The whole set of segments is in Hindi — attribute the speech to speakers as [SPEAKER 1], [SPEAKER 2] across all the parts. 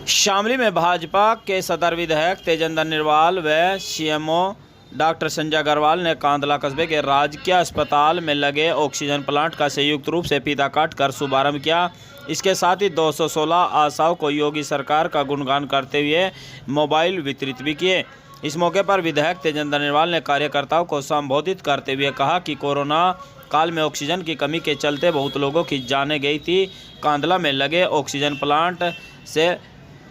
[SPEAKER 1] शामली में भाजपा के सदर विधायक तेजेंद्र निर्वाल व सीएमओ डॉक्टर संजय अग्रवाल ने कांदला कस्बे के राजकीय अस्पताल में लगे ऑक्सीजन प्लांट का संयुक्त रूप से फीता काट कर शुभारंभ किया। इसके साथ ही 216 आशाओं को योगी सरकार का गुणगान करते हुए मोबाइल वितरित भी किए। इस मौके पर विधायक तेजेंद्र निर्वाल ने कार्यकर्ताओं को संबोधित करते हुए कहा कि कोरोना काल में ऑक्सीजन की कमी के चलते बहुत लोगों की जानें गई थी। कांदला में लगे ऑक्सीजन प्लांट से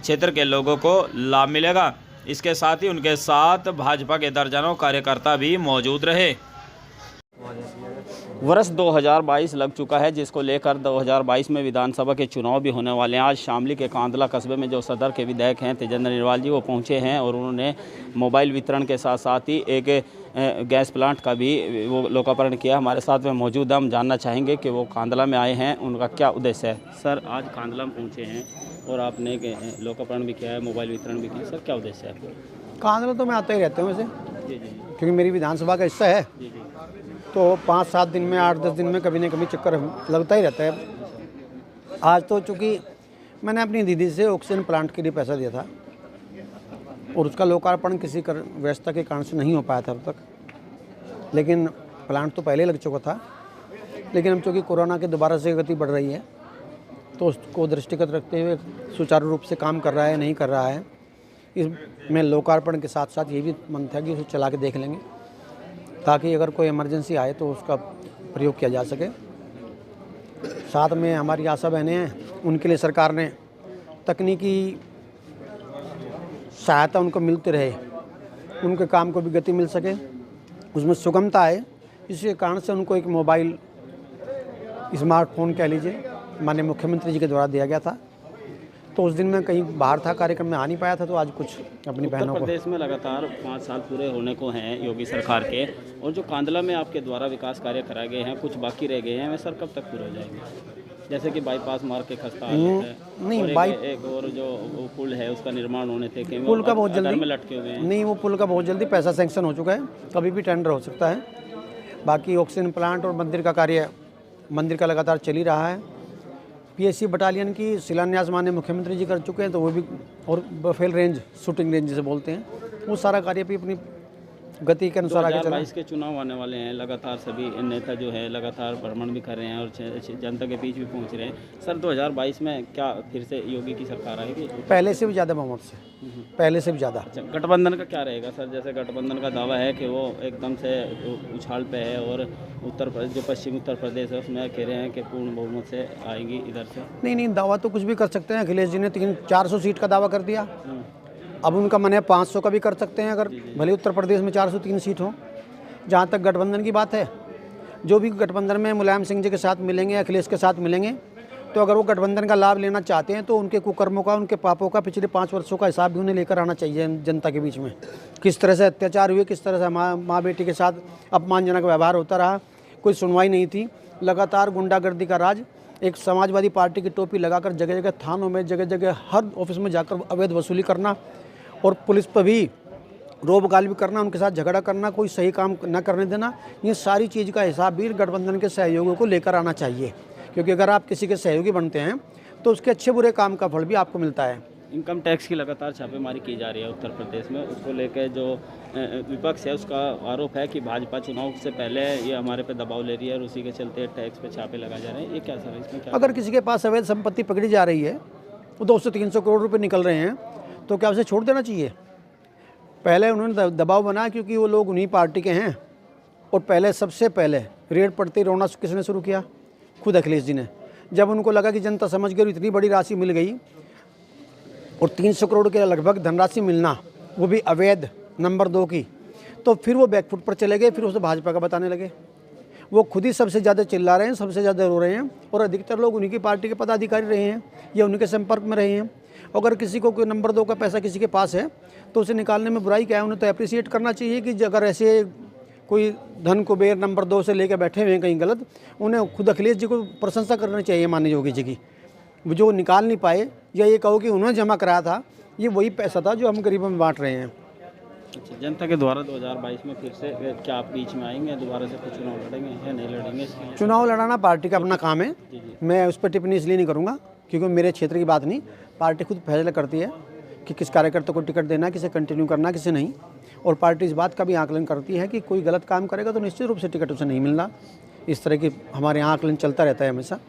[SPEAKER 1] क्षेत्र के लोगों को लाभ मिलेगा। इसके साथ ही उनके साथ भाजपा के दर्जनों कार्यकर्ता भी मौजूद रहे। वर्ष 2022 लग चुका है, जिसको लेकर 2022 में विधानसभा के चुनाव भी होने वाले हैं। आज शामली के कांदला कस्बे में जो सदर के विधायक हैं तेजेंद्र निर्वाल जी, वो पहुंचे हैं और उन्होंने मोबाइल वितरण के साथ साथ ही एक गैस प्लांट का भी वो लोकार्पण किया। हमारे साथ में मौजूद हम जानना चाहेंगे कि वो कांदला में आए हैं, उनका क्या उद्देश्य है। सर, आज कांदला में पहुँचे हैं और आपने लोकार्पण भी किया है, मोबाइल वितरण भी किया। सर, क्या उद्देश्य है आपको?
[SPEAKER 2] कांदला तो मैं आता ही रहता हूँ वैसे,
[SPEAKER 1] जी जी,
[SPEAKER 2] क्योंकि मेरी विधानसभा का हिस्सा है।
[SPEAKER 1] जी जी,
[SPEAKER 2] तो 5-7 दिन में 8-10 दिन में कभी न कभी चक्कर लगता ही रहता है। आज तो चूँकि मैंने अपनी दीदी से ऑक्सीजन प्लांट के लिए पैसा दिया था और उसका लोकार्पण किसी व्यवस्था के कारण से नहीं हो पाया था अब तक, लेकिन प्लांट तो पहले लग चुका था। लेकिन अब चूँकि कोरोना के दोबारा से गति बढ़ रही है तो उसको दृष्टिगत रखते हुए सुचारू रूप से काम कर रहा है नहीं कर रहा है, इसमें लोकार्पण के साथ साथ ये भी मन था कि उसे चला के देख लेंगे ताकि अगर कोई इमरजेंसी आए तो उसका प्रयोग किया जा सके। साथ में हमारी आशा बहनें हैं, उनके लिए सरकार ने तकनीकी सहायता उनको मिलती रहे, उनके काम को भी गति मिल सके, उसमें सुगमता आए। इसी कारण से उनको एक मोबाइल स्मार्टफोन कह लीजिए माननीय मुख्यमंत्री जी के द्वारा दिया गया था। तो उस दिन मैं कहीं बाहर था, कार्यक्रम में आ नहीं पाया था, तो आज कुछ अपनी बहनों को।
[SPEAKER 1] प्रदेश में लगातार 5 साल पूरे होने को हैं योगी सरकार के, और जो कांदला में आपके द्वारा विकास कार्य कराए गए हैं, कुछ बाकी रह गए हैं, वे सर कब तक पूरे हो जाएंगे? जैसे कि बाईपास मार्ग के खस्ता है,
[SPEAKER 2] नहीं
[SPEAKER 1] एक और जो पुल है उसका निर्माण होने थे,
[SPEAKER 2] पुल का बहुत जल्दी
[SPEAKER 1] में लटके हुए हैं।
[SPEAKER 2] नहीं, वो पुल का बहुत जल्दी पैसा सैंक्शन हो चुका है, कभी भी टेंडर हो सकता है। बाकी ऑक्सीजन प्लांट और मंदिर का कार्य, मंदिर का लगातार चल ही रहा है। पीएससी बटालियन की शिलान्यास माननीय मुख्यमंत्री जी कर चुके हैं, तो वो भी, और बफेल रेंज, शूटिंग रेंज जिसे बोलते हैं, वो सारा कार्य भी अपनी गति के अनुसार आगे चला। 2022
[SPEAKER 1] के चुनाव आने वाले हैं, लगातार सभी नेता जो है लगातार भ्रमण भी कर रहे हैं और जनता के बीच भी पहुंच रहे हैं। सर, 2022 में क्या फिर से योगी की सरकार आएगी?
[SPEAKER 2] पहले से भी ज़्यादा बहुमत से, पहले से भी ज़्यादा।
[SPEAKER 1] अच्छा, गठबंधन का क्या रहेगा सर? जैसे गठबंधन का दावा है कि वो एकदम से उछाल पे है और जो पश्चिम उत्तर प्रदेश है उसमें कह रहे हैं कि पूर्ण बहुमत से आएंगी इधर से।
[SPEAKER 2] नहीं, दावा तो कुछ भी कर सकते हैं। अखिलेश जी ने 400 सीट का दावा कर दिया, अब उनका मन है 500 का भी कर सकते हैं, अगर भले उत्तर प्रदेश में 403 सीट हो। जहाँ तक गठबंधन की बात है, जो भी गठबंधन में मुलायम सिंह जी के साथ मिलेंगे, अखिलेश के साथ मिलेंगे, तो अगर वो गठबंधन का लाभ लेना चाहते हैं तो उनके कुकर्मों का, उनके पापों का, पिछले 5 वर्षों का हिसाब भी उन्हें लेकर आना चाहिए जनता के बीच में। किस तरह से अत्याचार हुए, किस तरह से माँ बेटी के साथ अपमानजनक व्यवहार होता रहा, कोई सुनवाई नहीं थी, लगातार गुंडागर्दी का राज, एक समाजवादी पार्टी की टोपी लगाकर जगह जगह थानों में, जगह जगह हर ऑफिस में जाकर अवैध वसूली करना और पुलिस पर भी रोब गाल भी करना, उनके साथ झगड़ा करना, कोई सही काम न करने देना, ये सारी चीज़ का हिसाब भी गठबंधन के सहयोगियों को लेकर आना चाहिए। क्योंकि अगर आप किसी के सहयोगी बनते हैं तो उसके अच्छे बुरे काम का फल भी आपको मिलता है।
[SPEAKER 1] इनकम टैक्स की लगातार छापेमारी की जा रही है उत्तर प्रदेश में, उसको लेकर जो विपक्ष है उसका आरोप है कि भाजपा चुनाव से पहले ये हमारे पे दबाव ले रही है और उसी के चलते टैक्स पे छापे लगाए जा रहे हैं। ये क्या सर, इसमें क्या?
[SPEAKER 2] अगर किसी के पास अवैध संपत्ति पकड़ी जा रही है, वो 200-300 करोड़ रुपये निकल रहे हैं, तो क्या उसे छोड़ देना चाहिए? पहले उन्होंने दबाव बनाया क्योंकि वो लोग उन्हीं पार्टी के हैं, और पहले सबसे पहले रेड पड़ते रोना किसने शुरू किया? खुद अखिलेश जी ने। जब उनको लगा कि जनता समझ गई, इतनी बड़ी राशि मिल गई और 300 करोड़ के लगभग धनराशि मिलना, वो भी अवैध नंबर 2 की, तो फिर वो बैकफुट पर चले गए, फिर उसे भाजपा का बताने लगे। वो खुद ही सबसे ज़्यादा चिल्ला रहे हैं, सबसे ज़्यादा रो रहे हैं, और अधिकतर लोग उन्हीं की पार्टी के पदाधिकारी रहे हैं या उन्हीं के संपर्क में रहे हैं। अगर किसी को कोई नंबर 2 का पैसा किसी के पास है तो उसे निकालने में बुराई क्या है? उन्हें तो अप्रिसिएट करना चाहिए कि अगर ऐसे कोई धन कुबेर नंबर 2 से लेकर बैठे हुए हैं कहीं गलत, उन्हें खुद अखिलेश जी को प्रशंसा करनी चाहिए माननीय योगी जी की, जो निकाल नहीं पाए, या ये कहो कि उन्होंने जमा कराया था, ये वही पैसा था जो हम गरीबों में बांट रहे हैं।
[SPEAKER 1] अच्छा, जनता के द्वारा 2022 में फिर से क्या आप बीच में आएंगे, दोबारा से कुछ चुनाव लड़ेंगे या नहीं लड़ेंगे?
[SPEAKER 2] चुनाव लड़ाना पार्टी का अपना काम है, मैं उस पर टिप्पणी इसलिए नहीं करूँगा क्योंकि मेरे क्षेत्र की बात नहीं, पार्टी खुद फैसला करती है कि किस कार्यकर्ता को टिकट देना है, किसे कंटिन्यू करना है, किसे नहीं। और पार्टी इस बात का भी आकलन करती है कि कोई गलत काम करेगा तो निश्चित रूप से टिकट उसे नहीं मिलना। इस तरह की हमारे यहाँ आकलन चलता रहता है हमेशा,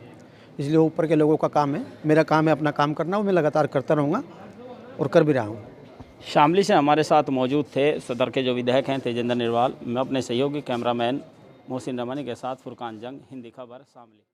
[SPEAKER 2] इसलिए ऊपर के लोगों का काम है, मेरा काम है अपना काम करना, वो मैं लगातार करता रहूँगा और कर भी रहा हूँ।
[SPEAKER 1] शामली से हमारे साथ मौजूद थे सदर के जो विधायक हैं तेजेंद्र निर्वाल। मैं अपने सहयोगी कैमरामैन मोहसिन रमानी के साथ फुरकान जंग, हिंदी खबर, शामली।